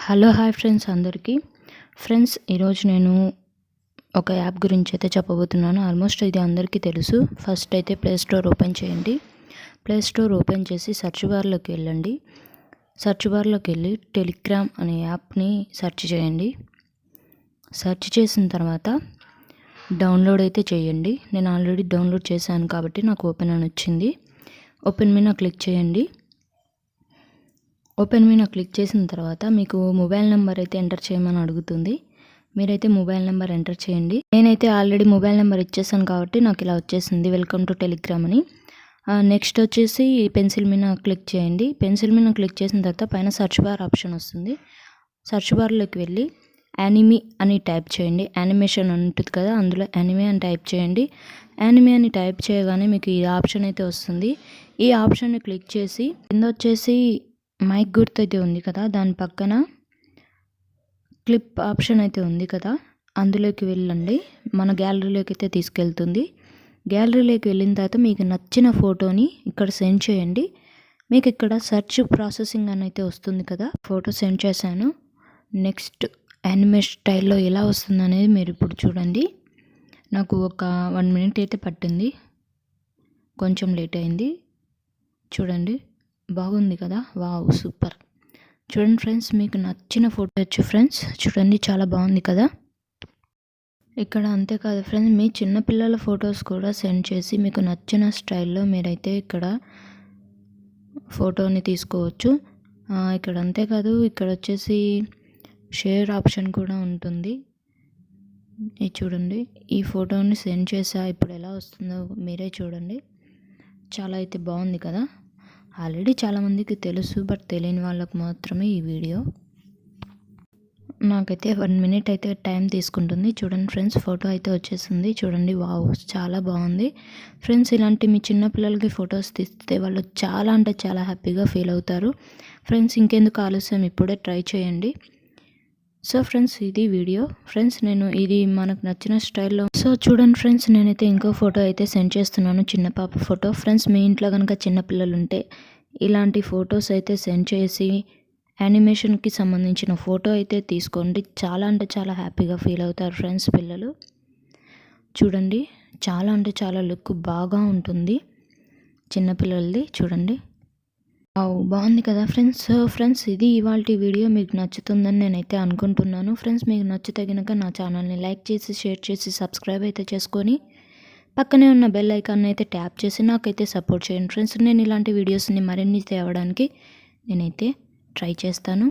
Hello hi friends అందరికీ. Friends ఈరోజు నేను ఒక యాప్ గురించి అయితే చెప్పబోతున్నాను. ఆల్మోస్ట్ ఇది అందరికీ తెలుసు. ఫస్ట్ అయితే ప్లే స్టోర్ ఓపెన్ చేయండి. ప్లే స్టోర్ ఓపెన్ చేసి సెర్చ్ బార్లోకి వెళ్ళండి. సెర్చ్ బార్లోకి వెళ్ళి టెలిగ్రామ్ అనే యాప్ని సెర్చ్ చేయండి. సెర్చ్ చేసిన తర్వాత డౌన్లోడ్ అయితే చేయండి. నేను ఆల్రెడీ డౌన్లోడ్ చేశాను కాబట్టి నాకు ఓపెన్ అని వచ్చింది. ఓపెన్ మీద క్లిక్ చేయండి. ఓపెన్ మీద క్లిక్ చేసిన తర్వాత మీకు మొబైల్ నెంబర్ అయితే ఎంటర్ చేయమని అడుగుతుంది. మీరైతే మొబైల్ నెంబర్ ఎంటర్ చేయండి. నేనైతే ఆల్రెడీ మొబైల్ నెంబర్ ఇచ్చేసాను కాబట్టి నాకు ఇలా వచ్చేసింది, వెల్కమ్ టు టెలిగ్రామ్ అని. నెక్స్ట్ వచ్చేసి పెన్సిల్ మీద క్లిక్ చేయండి. పెన్సిల్ మీద క్లిక్ చేసిన తర్వాత పైన సెర్చ్ బార్ ఆప్షన్ వస్తుంది. సెర్చ్ బార్లోకి వెళ్ళి యానిమీ అని టైప్ చేయండి. యానిమేషన్ ఉంటుంది కదా, అందులో యానిమీ అని టైప్ చేయండి. యానిమీ అని టైప్ చేయగానే మీకు ఈ ఆప్షన్ అయితే వస్తుంది. ఈ ఆప్షన్ని క్లిక్ చేసి కింద వచ్చేసి మైక్ గుర్తు అయితే ఉంది కదా, దాని పక్కన క్లిప్ ఆప్షన్ అయితే ఉంది కదా, అందులోకి వెళ్ళండి. మన గ్యాలరీలోకి అయితే తీసుకెళ్తుంది. గ్యాలరీలోకి వెళ్ళిన తర్వాత మీకు నచ్చిన ఫోటోని ఇక్కడ సెండ్ చేయండి. మీకు ఇక్కడ సెర్చ్ ప్రాసెసింగ్ అని అయితే వస్తుంది కదా, ఫోటో సెండ్ చేశాను. నెక్స్ట్ యానిమేషన్ స్టైల్లో ఎలా వస్తుంది అనేది మీరు ఇప్పుడు చూడండి. నాకు ఒక 1 minute అయితే పట్టింది, కొంచెం లేట్ అయింది. చూడండి, బాగుంది కదా, వావ్ సూపర్. చూడండి ఫ్రెండ్స్, మీకు నచ్చిన ఫోటో వచ్చి ఫ్రెండ్స్ చూడండి, చాలా బాగుంది కదా. ఇక్కడ అంతేకాదు ఫ్రెండ్స్, మీ చిన్నపిల్లల ఫొటోస్ కూడా సెండ్ చేసి మీకు నచ్చిన స్టైల్లో మీరైతే ఇక్కడ ఫోటోని తీసుకోవచ్చు. ఇక్కడ అంతేకాదు, ఇక్కడ వచ్చేసి షేర్ ఆప్షన్ కూడా ఉంటుంది. ఇది చూడండి, ఈ ఫోటోని సెండ్ చేసా, ఇప్పుడు ఎలా వస్తుందో మీరే చూడండి. చాలా అయితే బాగుంది కదా. ఆల్రెడీ చాలామందికి తెలుసు, బట్ తెలియని వాళ్ళకు మాత్రమే ఈ వీడియో. నాకైతే 1 minute అయితే టైం తీసుకుంటుంది. చూడండి ఫ్రెండ్స్, ఫోటో అయితే వచ్చేసింది. చూడండి, వావ్ చాలా బాగుంది ఫ్రెండ్స్. ఇలాంటి మీ చిన్నపిల్లలకి ఫొటోస్ తీస్తే వాళ్ళు చాలా అంటే చాలా హ్యాపీగా ఫీల్ అవుతారు ఫ్రెండ్స్. ఇంకెందుకు ఆలస్యం, ఇప్పుడే ట్రై చేయండి. సో ఫ్రెండ్స్, ఇది వీడియో ఫ్రెండ్స్. నేను ఇది మనకు నచ్చిన స్టైల్లో. సో చూడండి ఫ్రెండ్స్, నేనైతే ఇంకో ఫోటో అయితే సెండ్ చేస్తున్నాను, చిన్న పాప ఫోటో. ఫ్రెండ్స్, మీ ఇంట్లో కనుక చిన్నపిల్లలు ఉంటే ఇలాంటి ఫొటోస్ అయితే సెండ్ చేసి యానిమేషన్కి సంబంధించిన ఫోటో అయితే తీసుకోండి. చాలా అంటే చాలా హ్యాపీగా ఫీల్ అవుతారు ఫ్రెండ్స్ పిల్లలు. చూడండి, చాలా అంటే చాలా లుక్ బాగా ఉంటుంది చిన్నపిల్లలది. చూడండి, బాగుంది కదా ఫ్రెండ్స్. సో ఫ్రెండ్స్, ఇది ఇవాల్టి వీడియో. మీకు నచ్చుతుందని నేనైతే అనుకుంటున్నాను ఫ్రెండ్స్. మీకు నచ్చితే కనుక నా ఛానల్ని లైక్ చేసి, షేర్ చేసి, సబ్స్క్రైబ్ అయితే చేసుకొని పక్కనే ఉన్న బెల్ ఐకాన్ అయితే ట్యాప్ చేసి నాకైతే సపోర్ట్ చేయండి ఫ్రెండ్స్. నేను ఇలాంటి వీడియోస్ని మరిన్ని తేవడానికి నేనైతే ట్రై చేస్తాను.